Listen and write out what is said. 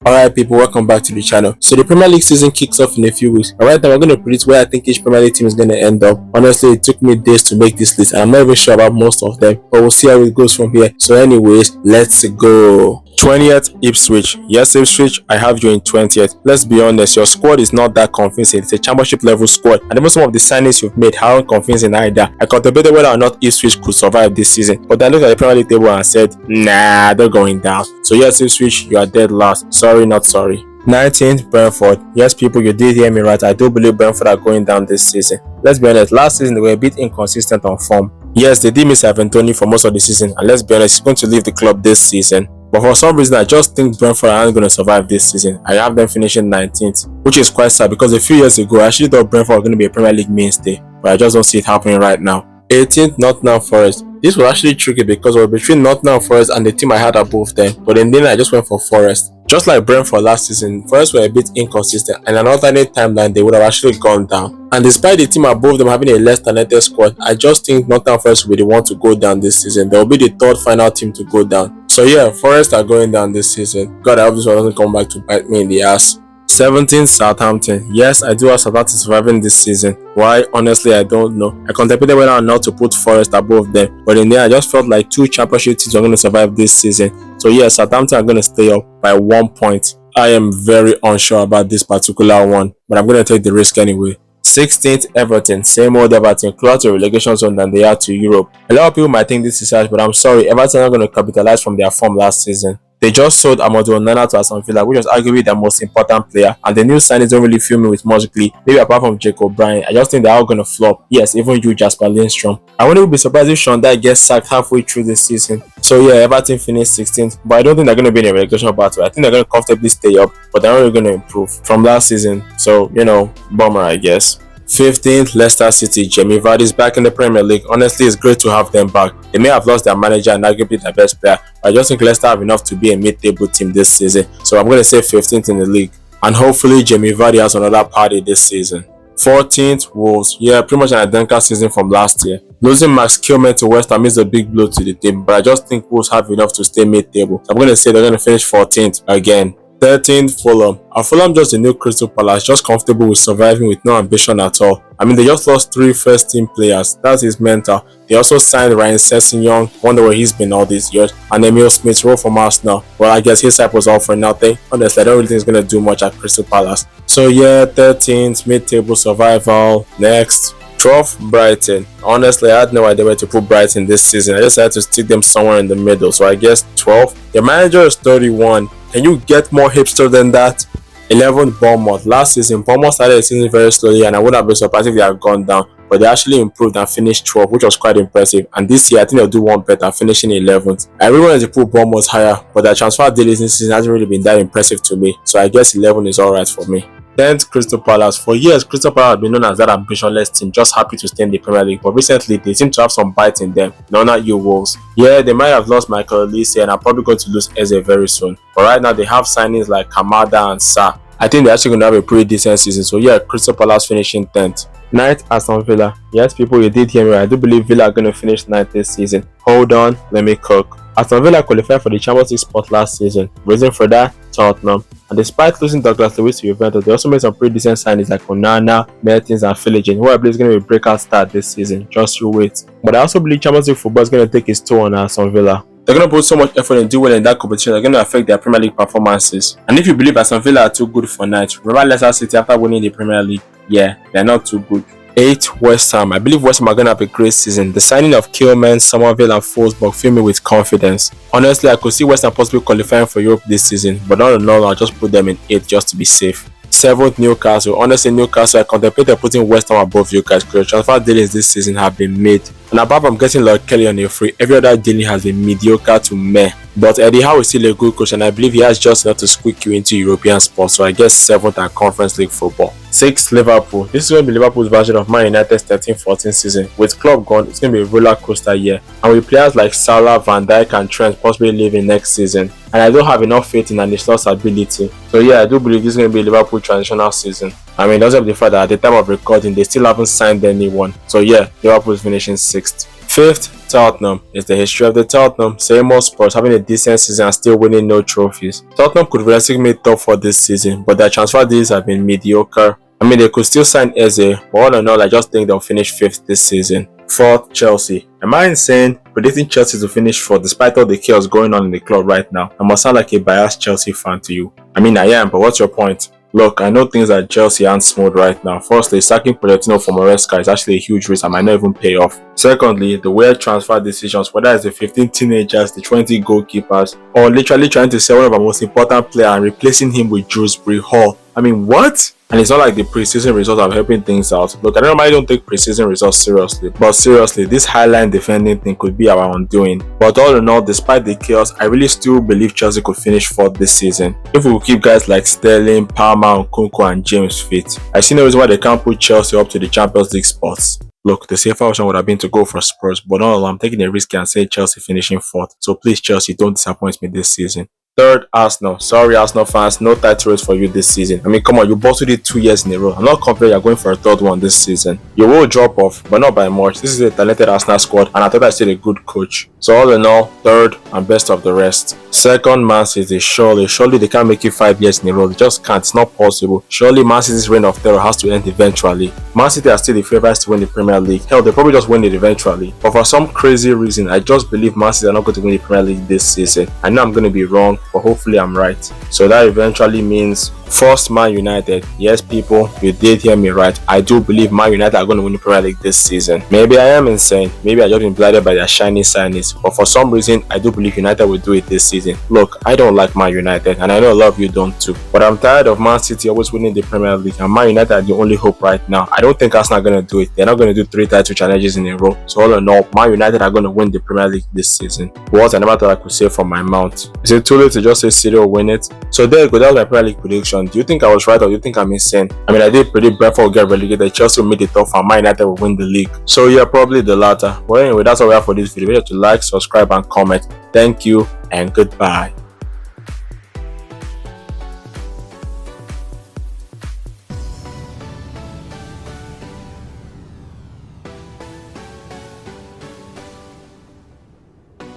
Alright people, welcome back to the channel. So the Premier League season kicks off in a few weeks. And right now we're going to predict where I think each Premier League team is going to end up. Honestly, it took me days to make this list and I'm not even sure about most of them. But we'll see how it goes from here. So anyways, let's go. 20th, Ipswich. Yes, Ipswich, I have you in 20th. Let's be honest, your squad is not that convincing. It's a championship level squad. And even some of the signings you've made aren't convincing either. I contemplated whether or not Ipswich could survive this season. But I looked at the Premier League table and said, nah, they're going down. So yes, Ipswich, you are dead last. Sorry, not sorry. 19th, Brentford. Yes, people, you did hear me right. I do believe Brentford are going down this season. Let's be honest, last season they were a bit inconsistent on form. Yes, they did miss Ivan Toney for most of the season, and let's be honest, he's going to leave the club this season. But for some reason, I just think Brentford aren't going to survive this season. I have them finishing 19th, which is quite sad because a few years ago, I actually thought Brentford were going to be a Premier League mainstay, but I just don't see it happening right now. 18th, Nottingham Forest. This was actually tricky because it was between Nottingham Forest and the team I had above them, but in the end I just went for Forest. Just like Brentford last season, Forest were a bit inconsistent and an alternate timeline they would have actually gone down. And despite the team above them having a less talented squad, I just think Nottingham Forest will be the one to go down this season. They will be the third final team to go down. So yeah, Forest are going down this season. God, I hope this one doesn't come back to bite me in the ass. 17th, Southampton. Yes, I do have Southampton surviving this season. Why? Honestly, I don't know. I contemplated whether or not to put Forest above them, but in the end, I just felt like two championship teams are going to survive this season. So yeah, Southampton are going to stay up by 1 point. I am very unsure about this particular one, but I'm going to take the risk anyway. 16th, Everton. Same old Everton, closer to relegation zone than they are to Europe. A lot of people might think this is harsh, but I'm sorry, Everton are not going to capitalize from their form last season. They just sold Amadou Onana to Aston Villa, which was arguably their most important player, and the new signings don't really fill me with much glee. Maybe apart from Jake O'Brien, I just think they're all going to flop. Yes, even you, Jasper Lindstrom. I wouldn't be surprised if Sean Dyche gets sacked halfway through this season. So yeah, Everton finished 16th, but I don't think they're going to be in a relegation battle. I think they're going to comfortably stay up, but they're not really going to improve from last season. So, you know, bummer, I guess. 15th, Leicester City. Jamie Vardy is back in the Premier League. Honestly, it's great to have them back. They may have lost their manager and arguably their best player, but I just think Leicester have enough to be a mid-table team this season. So I'm going to say 15th in the league. And hopefully Jamie Vardy has another party this season. 14th, Wolves. Yeah, pretty much an identical season from last year. Losing Max Kilman to West Ham is a big blow to the team, but I just think Wolves have enough to stay mid-table. So I'm going to say they're going to finish 14th again. 13th, Fulham. Fulham just a new Crystal Palace, just comfortable with surviving with no ambition at all. I mean, they just lost 3 first-team players. That is mental. They also signed Ryan Sessegnon, wonder where he's been all these years, and Emil Smith-Rowe from Arsenal. Well, I guess his hype was all for nothing. Honestly, I don't really think he's going to do much at Crystal Palace. So yeah, 13th, mid-table survival. Next, 12th, Brighton. Honestly, I had no idea where to put Brighton this season. I just had to stick them somewhere in the middle. So I guess 12th. Their manager is 31. Can you get more hipster than that? 11th, Bournemouth. Last season, Bournemouth started the season very slowly and I wouldn't have been surprised if they had gone down. But they actually improved and finished 12th, which was quite impressive. And this year, I think they'll do one better, finishing 11th. I really wanted to put Bournemouth higher, but their transfer deal this season hasn't really been that impressive to me. So I guess 11 is alright for me. 10th, Crystal Palace. For years, Crystal Palace has been known as that ambitionless team, just happy to stay in the Premier League. But recently, they seem to have some bite in them. No, not you, Wolves. Yeah, they might have lost Michael Olise and are probably going to lose Eze very soon. But right now, they have signings like Kamada and Sa. I think they're actually going to have a pretty decent season. So yeah, Crystal Palace finishing 10th. 9th, Aston Villa. Yes, people, you did hear me. I do believe Villa are going to finish 9th this season. Hold on, let me cook. Aston Villa qualified for the Champions League spot last season. Reason for that? Tottenham. And despite losing Douglas Luiz to Juventus, they also made some pretty decent signings like Onana, Mertens and Philogene, who I believe is going to be a breakout start this season. Just you wait. But I also believe Champions League football is going to take its toll on Aston Villa. They're going to put so much effort and do well in that competition, they're going to affect their Premier League performances. And if you believe Aston Villa are too good for night, remember Leicester City after winning the Premier League? Yeah, they're not too good. 8th, West Ham. I believe West Ham are going to have a great season. The signing of Kilman, Somerville and Forsberg fill me with confidence. Honestly, I could see West Ham possibly qualifying for Europe this season, but all in all, I'll just put them in 8th just to be safe. 7th, Newcastle. Honestly, Newcastle, I contemplated putting West Ham above you guys because transfer dealings this season have been made. And apart from getting Lord Kelly on a free, every other dealing has been mediocre to meh. But Eddie Howe is still a good coach and I believe he has just enough to squeak you into European sports. So I guess 7th at Conference League football. 6th, Liverpool. This is going to be Liverpool's version of Man United's 13-14 season. With Klopp gone, it's going to be a roller coaster year. And with players like Salah, Van Dijk and Trent possibly leaving next season. And I don't have enough faith in Stanisla's ability. So yeah, I do believe this is going to be a Liverpool transitional season. I mean, it doesn't have the fact that at the time of recording, they still haven't signed anyone. So yeah, Liverpool is finishing 6th. Fifth, Tottenham. It's the history of the Tottenham. Same old Spurs having a decent season and still winning no trophies. Tottenham could realistically make top 4 this season, but their transfer deals have been mediocre. I mean, they could still sign Eze, but all in all, I just think they'll finish 5th this season. Fourth, Chelsea. Am I insane predicting Chelsea to finish 4th despite all the chaos going on in the club right now? I must sound like a biased Chelsea fan to you. I mean, I am, but what's your point? Look, I know things at Chelsea aren't smooth right now. Firstly, sacking Pochettino from Maresca is actually a huge risk and might not even pay off. Secondly, the weird transfer decisions, whether it's the 15 teenagers, the 20 goalkeepers, or literally trying to sell one of our most important players and replacing him with Dewsbury Hall. I mean, what? And it's not like the preseason results are helping things out. Look, I normally don't take preseason results seriously, but seriously, this highline defending thing could be our undoing. But all in all, despite the chaos, I really still believe Chelsea could finish 4th this season. If we will keep guys like Sterling, Palmer, Nkunku and James fit, I see no reason why they can't put Chelsea up to the Champions League spots. Look, the safer option would have been to go for Spurs, but all I'm taking a risk and say Chelsea finishing 4th. So please, Chelsea, don't disappoint me this season. Third, Arsenal. Sorry, Arsenal fans, no title race for you this season. I mean, come on, you bottled it 2 years in a row. I'm not confident you're going for a 3rd one this season. You will drop off, but not by much. This is a talented Arsenal squad, and I thought I said a good coach. So all in all, 3rd and best of the rest. Second, Man City. Surely they can't make it 5 years in a row. They just can't. It's not possible. Surely Man City's reign of terror has to end eventually. Man City are still the favourites to win the Premier League. Hell, they'll probably just win it eventually. But for some crazy reason, I just believe Man City are not going to win the Premier League this season. I know I'm going to be wrong, but hopefully I'm right. So that eventually means first, Man United. Yes, people, you did hear me right. I do believe Man United are going to win the Premier League this season. Maybe I am insane. Maybe I just been blinded by their shiny signings. But for some reason, I do believe United will do it this season. Look, I don't like Man United, and I know a lot of you don't too. But I'm tired of Man City always winning the Premier League, and Man United are the only hope right now. I don't think Arsenal are going to do it. They're not going to do 3 title challenges in a row. So all in all, Man United are going to win the Premier League this season. What I never thought I could say from my mouth. Is it too late to just say City will win it? So there you go, that was my Premier League prediction. Do you think I was right or do you think I'm insane? I mean, I did predict Brentford will get relegated, Chelsea will make it tough, and Man United will win the league. So yeah, probably the latter. But anyway, that's all we have for this video. Make sure to like, subscribe and comment. Thank you and goodbye.